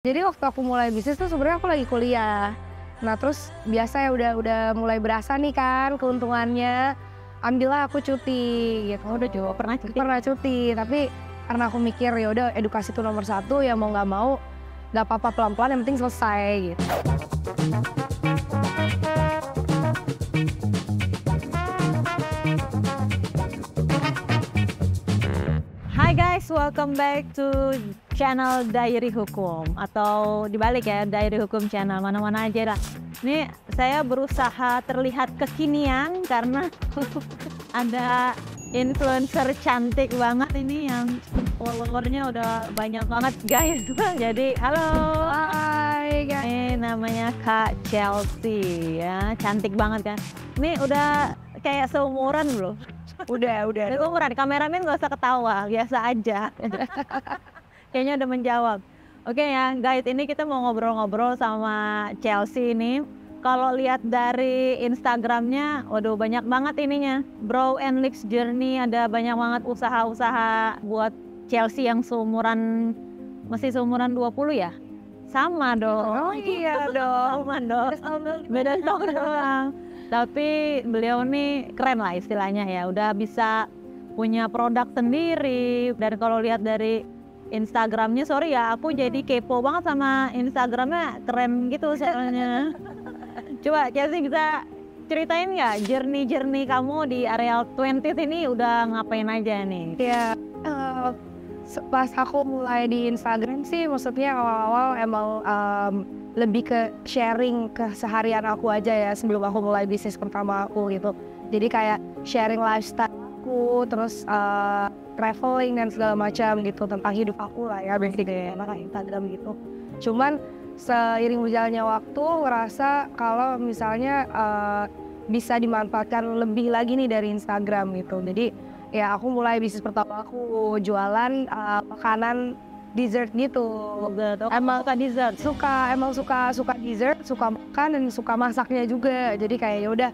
Jadi waktu aku mulai bisnis tuh sebenarnya aku lagi kuliah. Nah terus biasa ya udah mulai berasa nih kan keuntungannya, ambillah aku cuti gitu. Oh udah juga pernah cuti? Pernah cuti, tapi karena aku mikir ya udah edukasi itu nomor satu, ya mau nggak mau nggak apa-apa pelan-pelan yang penting selesai gitu. Hai guys, welcome back to channel Diary Hukum, atau dibalik ya, Diary Hukum channel, mana-mana aja lah. Ini saya berusaha terlihat kekinian karena ada influencer cantik banget ini yang followernya udah banyak banget guys. Jadi halo, Hai guys. ini namanya Kak Chelsea ya, cantik banget kan. Ini udah kayak seumuran loh. Udah. Seumuran, kameramen gak usah ketawa, biasa aja. Kayaknya udah menjawab. Oke ya guys, ini kita mau ngobrol-ngobrol sama Chelsea ini. Kalau lihat dari Instagramnya, waduh banyak banget ininya. Brow and Lips Journey, ada banyak banget usaha-usaha buat Chelsea yang seumuran, masih seumuran 20 ya? Sama dong. Oh iya dong. Sama dong. Beda tahun doang. Tapi beliau nih keren lah istilahnya ya, udah bisa punya produk sendiri. Dan kalau lihat dari Instagramnya, sorry ya aku jadi kepo banget sama Instagramnya, keren gitu soalnya. Coba Chelsea bisa ceritain nggak journey kamu di area 20 ini udah ngapain aja nih? Ya, pas aku mulai di Instagram sih, maksudnya awal-awal emang lebih ke sharing keseharian aku aja ya sebelum aku mulai bisnis pertama aku gitu. Jadi kayak sharing lifestyle aku, terus traveling dan segala macam gitu tentang hidup aku lah ya, basically kayak Instagram gitu. Cuman seiring berjalannya waktu ngerasa kalau misalnya bisa dimanfaatkan lebih lagi nih dari Instagram gitu. Jadi ya aku mulai bisnis pertama aku jualan makanan dessert gitu. Emang suka dessert? Emang suka dessert, suka makan dan suka masaknya juga. Jadi kayak ya udah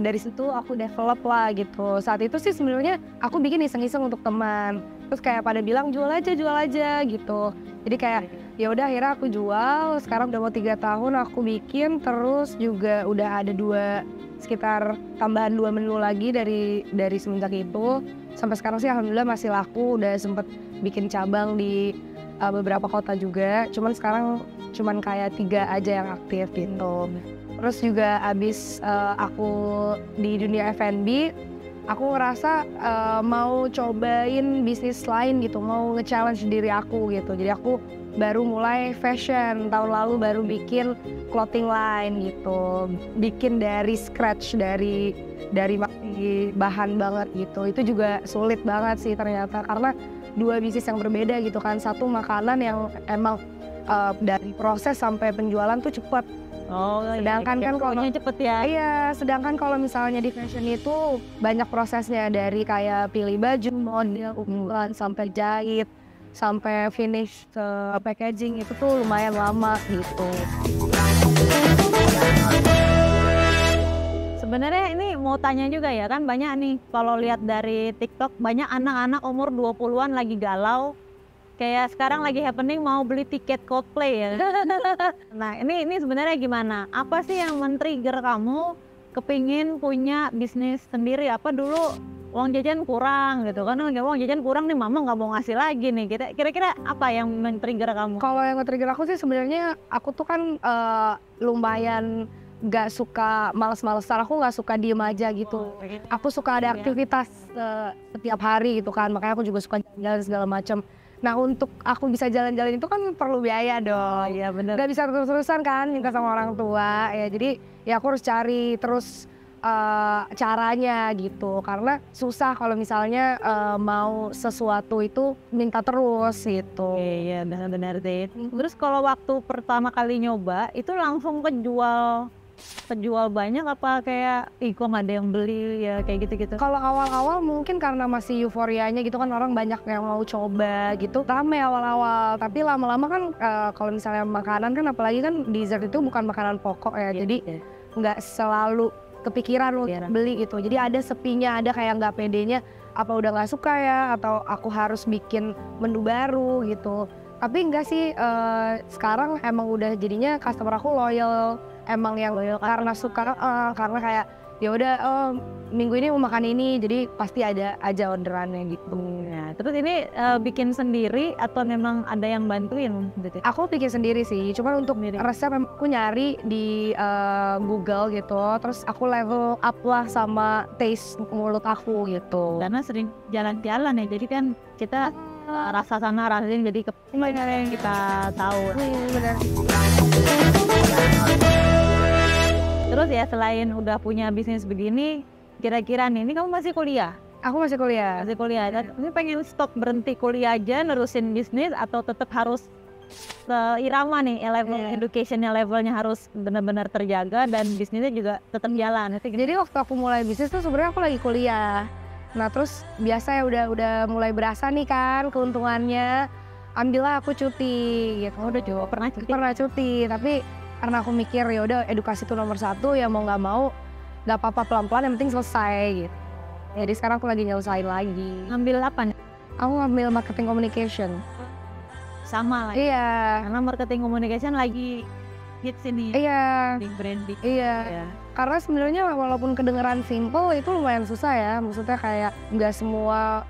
dari situ aku develop lah gitu. Saat itu sih sebenarnya aku bikin iseng-iseng untuk teman. Terus kayak pada bilang jual aja gitu. Jadi kayak ya udah akhirnya aku jual. Sekarang udah mau 3 tahun aku bikin, terus juga udah ada sekitar tambahan 2 menu lagi dari semenjak itu. Sampai sekarang sih alhamdulillah masih laku, udah sempet bikin cabang di beberapa kota juga. Cuman sekarang kayak 3 aja yang aktif gitu. Terus juga abis aku di dunia F&B, aku ngerasa mau cobain bisnis lain gitu, mau nge-challenge diri aku gitu. Jadi aku baru mulai fashion, tahun lalu baru bikin clothing line gitu. Bikin dari scratch, dari bahan banget gitu. Itu juga sulit banget sih ternyata, karena 2 bisnis yang berbeda gitu kan. Satu makanan yang emang dari proses sampai penjualan tuh cepet. Oh, sedangkan kan kalau cepet ya. Iya, sedangkan kalau misalnya di fashion itu banyak prosesnya, dari kayak pilih baju, model, ukuran, sampai jahit, sampai finish ke packaging, itu tuh lumayan lama gitu. Sebenarnya ini mau tanya juga ya, kan banyak nih kalau lihat dari TikTok banyak anak-anak umur 20-an lagi galau. Kayak sekarang lagi happening mau beli tiket Coldplay ya. Nah ini sebenarnya gimana? Apa sih yang men-trigger kamu kepingin punya bisnis sendiri? Apa dulu uang jajan kurang gitu kan? Uang jajan kurang nih, mama nggak mau ngasih lagi nih. Kira-kira apa yang men-trigger kamu? Kalau yang nge-trigger aku sih sebenarnya aku tuh kan lumayan nggak suka males-malesan, aku nggak suka diem aja gitu. Aku suka ada aktivitas setiap hari gitu kan, makanya aku juga suka jalan-jalan segala macam. Nah untuk aku bisa jalan-jalan itu kan perlu biaya dong. Iya bener. Gak bisa terus-terusan kan minta sama orang tua ya, jadi ya aku harus cari terus caranya gitu, karena susah kalau misalnya mau sesuatu itu minta terus gitu. Iya benar-benar sih. Terus kalau waktu pertama kali nyoba itu langsung kejual banyak apa kayak kok nggak ada yang beli ya kayak gitu-gitu? Kalau awal-awal mungkin karena masih euforianya gitu kan, orang banyak yang mau coba gitu, rame awal-awal. Tapi lama-lama kan kalau misalnya makanan kan, apalagi kan dessert itu bukan makanan pokok ya, jadi nggak selalu kepikiran lu beli gitu. Jadi ada sepinya, ada kayak nggak pedenya, apa udah nggak suka ya, atau aku harus bikin menu baru gitu. Tapi enggak sih, sekarang emang udah jadinya customer aku loyal, emang yang Loyal karena suka, karena kayak ya udah, oh minggu ini mau makan ini, jadi pasti ada aja orderannya gitu. Ya, terus ini bikin sendiri atau memang ada yang bantuin gitu? Aku bikin sendiri sih, cuman untuk Sendiri. resep memang aku nyari di Google gitu, terus aku level up lah sama taste mulut aku gitu. Karena sering jalan-jalan ya, jadi kan kita rasa sana rasain jadi kita tahu. Bener. Terus ya selain udah punya bisnis begini, kira-kira nih, ini kamu masih kuliah? Aku masih kuliah. Masih kuliah. Dan ini pengen stop berhenti kuliah aja, nerusin bisnis atau tetap harus seirama nih, level educationnya levelnya harus benar-benar terjaga dan bisnisnya juga tetap jalan. Jadi waktu aku mulai bisnis tuh sebenarnya aku lagi kuliah. Nah terus biasa ya udah mulai berasa nih kan keuntungannya, ambillah aku cuti gitu. Oh, udah coba pernah cuti? Pernah cuti, tapi karena aku mikir ya udah edukasi itu nomor satu, ya mau nggak mau nggak apa-apa, pelan-pelan yang penting selesai gitu. Jadi sekarang aku lagi nyelesain lagi. Ngambil apa nih? Aku ngambil marketing communication. Sama lah. Iya. Karena marketing communication lagi hits ini. Iya. Branding. Iya. Ya. Karena sebenarnya walaupun kedengeran simple itu lumayan susah ya. Maksudnya kayak nggak semua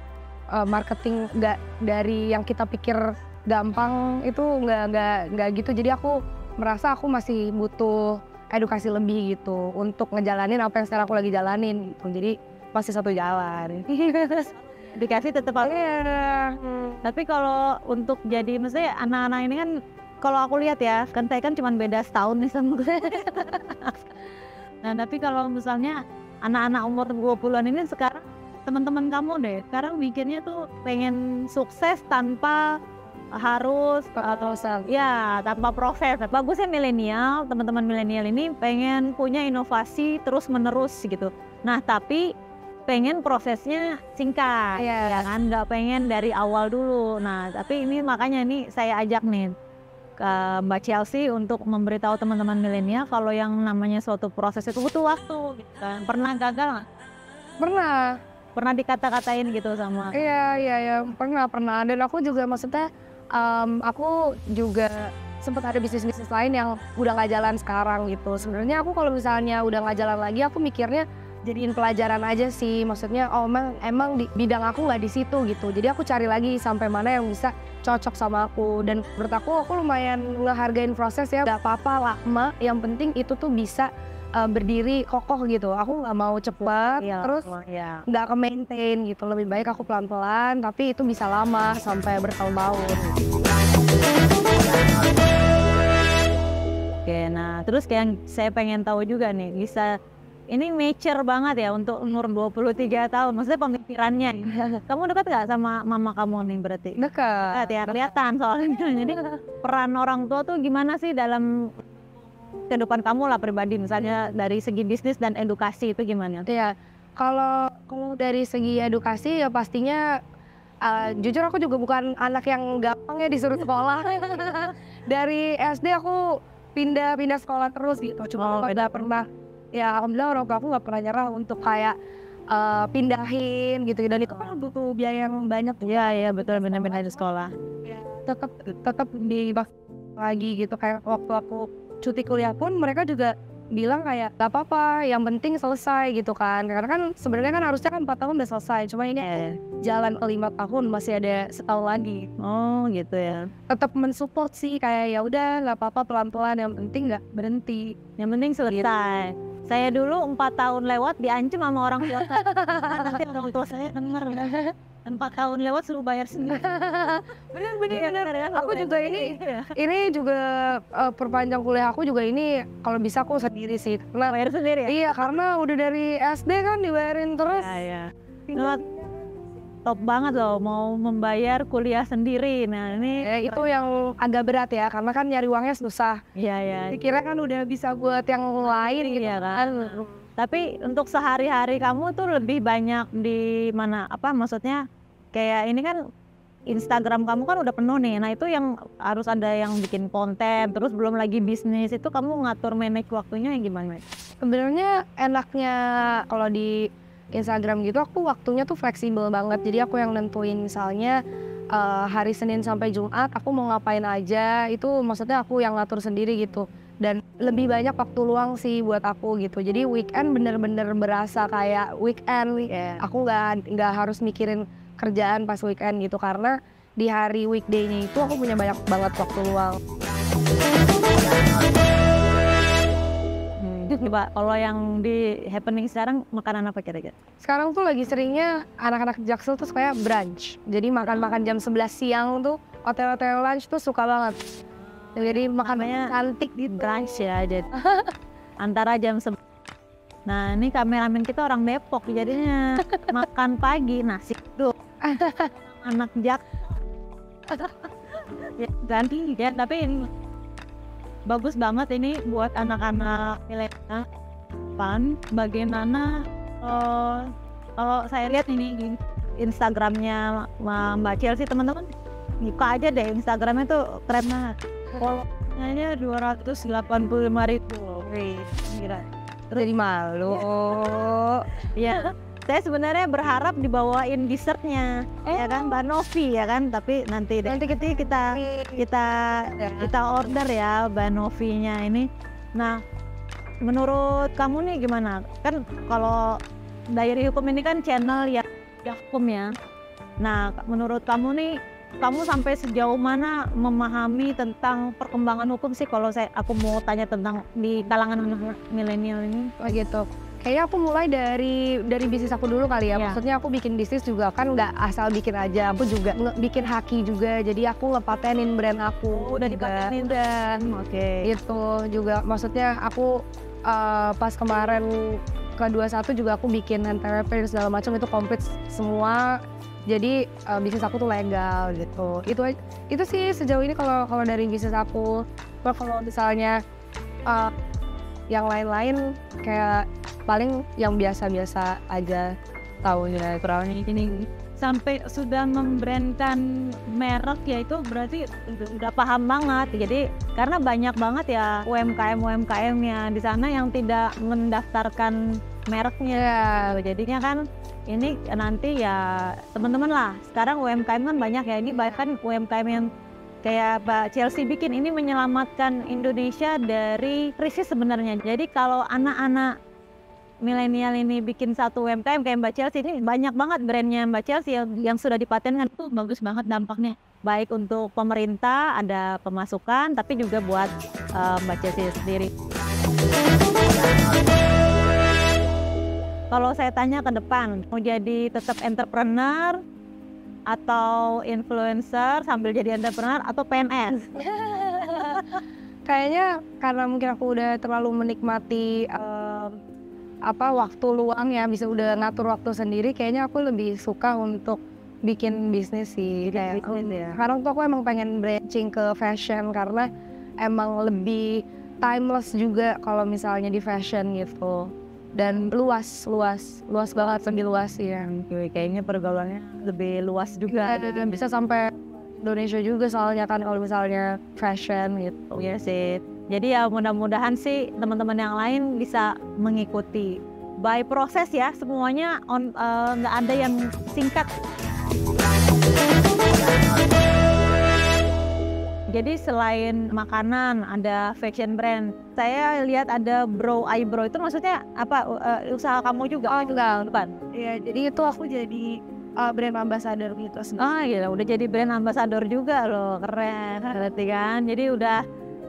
marketing nggak dari yang kita pikir gampang itu nggak gitu. Jadi aku merasa aku masih butuh edukasi lebih gitu untuk ngejalanin apa yang sekarang aku lagi jalanin gitu. Jadi masih satu jalan. Edukasi tetap harus. Iya. Tapi kalau untuk jadi, maksudnya anak-anak ini kan, kalau aku lihat ya, kan saya kan cuma beda setahun nih sama gue. Nah, tapi kalau misalnya anak-anak umur 20-an ini sekarang, teman-teman kamu deh, sekarang mikirnya tuh pengen sukses tanpa harus ya tanpa proses. Bagusnya milenial, teman-teman milenial ini pengen punya inovasi terus menerus gitu. Nah, tapi pengen prosesnya singkat, ya kan, nggak pengen dari awal dulu. Nah, tapi ini makanya nih saya ajak nih ke Mbak Chelsea untuk memberitahu teman-teman milenial kalau yang namanya suatu proses itu butuh waktu gitu kan. Pernah gagal nggak? Pernah dikata-katain gitu sama? Iya, pernah. Dan aku juga maksudnya aku juga sempat ada bisnis-bisnis lain yang udah nggak jalan sekarang gitu. Sebenarnya aku kalau misalnya udah nggak jalan lagi, aku mikirnya jadiin pelajaran aja sih. Maksudnya emang di bidang aku nggak di situ gitu. Jadi aku cari lagi sampai mana yang bisa cocok sama aku. Dan menurut aku lumayan ngehargain proses ya. Gak apa-apa lama, yang penting itu tuh bisa berdiri kokoh gitu. Aku nggak mau cepet, terus nggak ke-maintain gitu. Lebih baik aku pelan-pelan, tapi itu bisa lama sampai bertahun-tahun. Oke, nah terus kayak yang saya pengen tahu juga nih, bisa ini mature banget ya untuk umur 23 tahun, maksudnya pemikirannya. Kamu dekat nggak sama mama kamu nih berarti? Dekat. Ya, kelihatan soalnya. Jadi peran orang tua tuh gimana sih dalam kehidupan kamu lah pribadi, misalnya dari segi bisnis dan edukasi itu gimana? Iya, kalau dari segi edukasi ya pastinya jujur aku juga bukan anak yang gampang ya disuruh sekolah. Dari SD aku pindah sekolah terus gitu. Cuma nggak pernah, ya alhamdulillah orang tua aku nggak pernah nyerah untuk kayak pindahin gitu. Dan itu kan butuh biaya yang banyak. Iya betul, benar-benar di sekolah. Tetap di lagi gitu, kayak waktu aku cuti kuliah pun mereka juga bilang kayak gak apa-apa, yang penting selesai gitu kan. Karena kan sebenarnya kan harusnya kan 4 tahun udah selesai, cuma ini jalan ke 5 tahun, masih ada setahun lagi. Oh gitu ya. Tetap mensupport sih, kayak ya udah nggak apa-apa, pelan-pelan, yang penting nggak berhenti, yang penting selesai. Saya dulu 4 tahun lewat diancam sama orang tua saya. Nanti orang tua saya dengar 4 tahun lewat suruh bayar sendiri. Bener. Aku juga ini juga perpanjang kuliah aku juga ini kalau bisa aku sendiri sih. Karena bayar sendiri ya? Iya, karena udah dari SD kan dibayarin terus. Iya. Top banget loh, mau membayar kuliah sendiri. Nah ini itu yang agak berat ya, karena kan nyari uangnya susah. Iya. Dikira kan udah bisa buat yang lain gitu kan. Tapi untuk sehari-hari kamu tuh lebih banyak di mana? Apa maksudnya, kayak ini kan Instagram kamu kan udah penuh nih. Nah itu yang harus ada yang bikin konten, terus belum lagi bisnis, itu kamu ngatur manage waktunya yang gimana? Sebenarnya enaknya kalau di Instagram gitu aku waktunya tuh fleksibel banget. Jadi aku yang nentuin, misalnya hari Senin sampai Jumat aku mau ngapain aja, itu maksudnya aku yang ngatur sendiri gitu. Dan lebih banyak waktu luang sih buat aku gitu. Jadi weekend bener-bener berasa kayak weekend. Aku nggak harus mikirin kerjaan pas weekend gitu, karena di hari weekday-nya itu aku punya banyak banget waktu luang. Coba kalau yang di happening sekarang makanan apa kira-kira? Sekarang tuh lagi seringnya anak-anak Jaksel tuh kayak brunch. Jadi makan-makan jam 11 siang tuh, hotel-hotel lunch tuh suka banget. Jadi makanannya cantik gitu. Brunch ya, jadi antara jam 11. Nah ini kameramen kita orang Depok, jadinya makan pagi nasi uduk. Anak Jaksel. Ya, ganti ya, tapi ini bagus banget ini buat anak-anak milenial. Bagaimana kalau saya lihat ini Instagramnya Mbak Chelsea, teman-teman buka aja deh Instagramnya tuh keren banget. Followernya 285.000 loh. Gila. Jadi malu. Ya, saya sebenarnya berharap dibawain dessertnya, ya kan Mbak Novi ya kan, tapi nanti kita order ya Mbak Novinya ini. Nah, menurut kamu nih gimana? Kan kalau Diary Hukum ini kan channel yang hukum ya. Nah, menurut kamu nih, kamu sampai sejauh mana memahami tentang perkembangan hukum sih? Kalau aku mau tanya tentang di kalangan anak milenial ini. Oh gitu. Kayaknya aku mulai dari bisnis aku dulu kali ya. Maksudnya aku bikin bisnis juga kan nggak asal bikin aja. Aku juga bikin haki juga. Jadi aku ngepatenin brand aku. Udah dipatenin? Udah. Oke. Itu juga maksudnya aku pas kemarin ke 21 juga aku bikin entrepreneur segala macam, itu komplit semua. Jadi bisnis aku tuh legal gitu. Itu sih sejauh ini kalau dari bisnis aku. Kalau misalnya yang lain-lain kayak paling yang biasa-biasa aja tahunya kurang ini. Sampai sudah membrandkan merek ya, itu berarti udah paham banget. Jadi karena banyak banget ya UMKM-nya di sana yang tidak mendaftarkan mereknya. Jadinya kan ini nanti ya teman-teman lah, sekarang UMKM kan banyak ya, ini bahkan UMKM yang kayak Mbak Chelsea bikin ini menyelamatkan Indonesia dari krisis sebenarnya. Jadi kalau anak-anak milenial ini bikin satu UMKM kayak Mbak Chelsea, ini banyak banget brandnya Mbak Chelsea yang sudah dipatenkan, itu bagus banget dampaknya. Baik untuk pemerintah, ada pemasukan, tapi juga buat Mbak Chelsea sendiri. Kalau saya tanya ke depan, mau jadi tetap entrepreneur atau influencer sambil jadi entrepreneur atau PNS? Kayaknya karena mungkin aku udah terlalu menikmati waktu luang ya, bisa udah ngatur waktu sendiri, kayaknya aku lebih suka untuk bikin bisnis sih. Kayak sekarang tuh aku emang pengen branching ke fashion karena emang lebih timeless juga kalau misalnya di fashion gitu. Dan luas banget, lebih luas ya. Kayaknya pergaulannya lebih luas juga. Dan bisa sampai Indonesia juga soalnya kan kalau misalnya fashion gitu. Ya sih. Jadi ya mudah-mudahan sih teman-teman yang lain bisa mengikuti. By proses ya, semuanya nggak ada yang singkat. Jadi selain makanan, ada fashion brand. Saya lihat ada Brow Eyebrow, itu maksudnya apa? Usaha kamu juga? Oh enggak, bukan. Ya, jadi itu aku jadi brand ambassador gitu. Ah iya, udah jadi brand ambassador juga loh, keren. Berarti kan,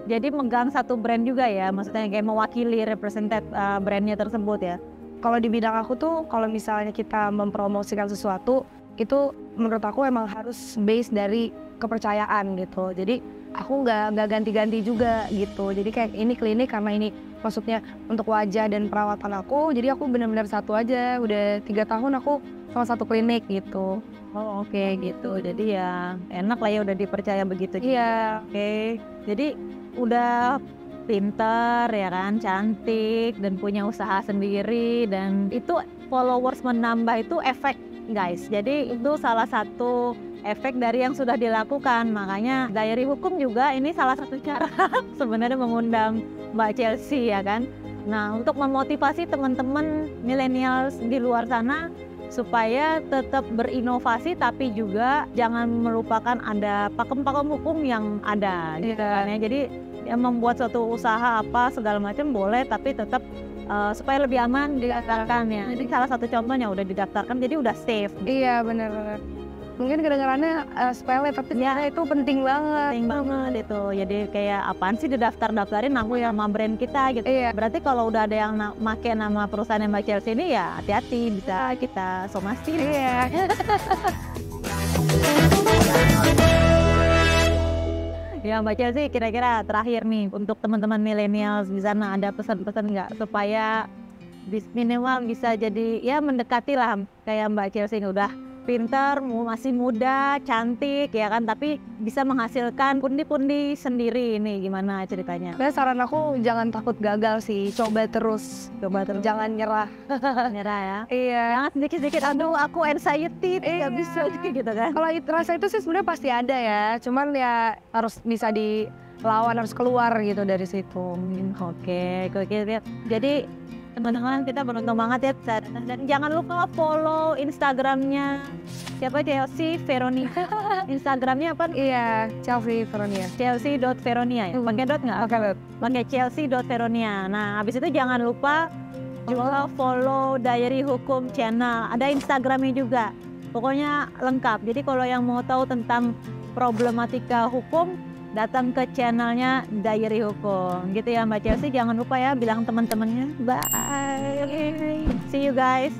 jadi megang satu brand juga ya, maksudnya kayak mewakili represented brandnya tersebut ya. Kalau di bidang aku tuh, kalau misalnya kita mempromosikan sesuatu, itu menurut aku emang harus base dari kepercayaan gitu. Jadi aku nggak ganti-ganti juga gitu. Jadi kayak ini klinik karena ini maksudnya untuk wajah dan perawatan aku. Jadi aku benar-benar satu aja. Udah 3 tahun aku sama satu klinik gitu. Oh oke, gitu. Jadi ya enak lah ya udah dipercaya begitu. Iya. Oke. Jadi udah pinter ya kan, cantik dan punya usaha sendiri, dan itu followers menambah itu efek guys. Jadi itu salah satu efek dari yang sudah dilakukan. Makanya Diary Hukum juga ini salah satu cara sebenarnya mengundang Mbak Chelsea ya kan. Nah, untuk memotivasi teman-teman milenial di luar sana supaya tetap berinovasi tapi juga jangan melupakan ada pakem-pakem hukum yang ada gitu kan ya. Jadi ya membuat suatu usaha apa segala macam boleh, tapi tetap supaya lebih aman didaftarkan ya. Jadi salah satu contohnya udah didaftarkan, jadi udah safe. Iya benar-benar. Mungkin kedengarannya sepele, tapi ternyata itu penting banget. Penting banget itu. Jadi kayak apaan sih didaftarin aku ya sama brand kita gitu. Iya. Berarti kalau udah ada yang make nama perusahaan Mbak Chelsea ini ya hati-hati, bisa kita somasi. Iya. Ya Mbak Chelsea, kira-kira terakhir nih untuk teman-teman milenial di sana ada pesan-pesan nggak supaya minimal bisa jadi ya mendekati lah kayak Mbak Chelsea ini udah pintar, masih muda, cantik ya kan, tapi bisa menghasilkan pundi-pundi sendiri ini gimana ceritanya? Nah, saran aku jangan takut gagal sih, coba terus, jangan nyerah. Nyerah ya? Iya. Jangan sedikit-sedikit, aduh aku anxiety, nggak bisa gitu kan? Kalau rasa itu sih sebenarnya pasti ada ya, cuman ya harus bisa dilawan, harus keluar gitu dari situ. Oke. Jadi teman-teman kita beruntung banget ya, dan jangan lupa follow Instagramnya siapa, Chelsea Veronia. Instagramnya apa? Iya, Chelsea Veronia. Chelsea.veronia ya? Pakai dot nggak? Pakai Chelsea.veronia. Nah habis itu jangan lupa juga follow Diary Hukum Channel, ada Instagramnya juga, pokoknya lengkap. Jadi kalau yang mau tahu tentang problematika hukum, datang ke channelnya Diary Hukum gitu ya Mbak Chelsea. Jangan lupa ya bilang teman-temannya. Bye, see you guys.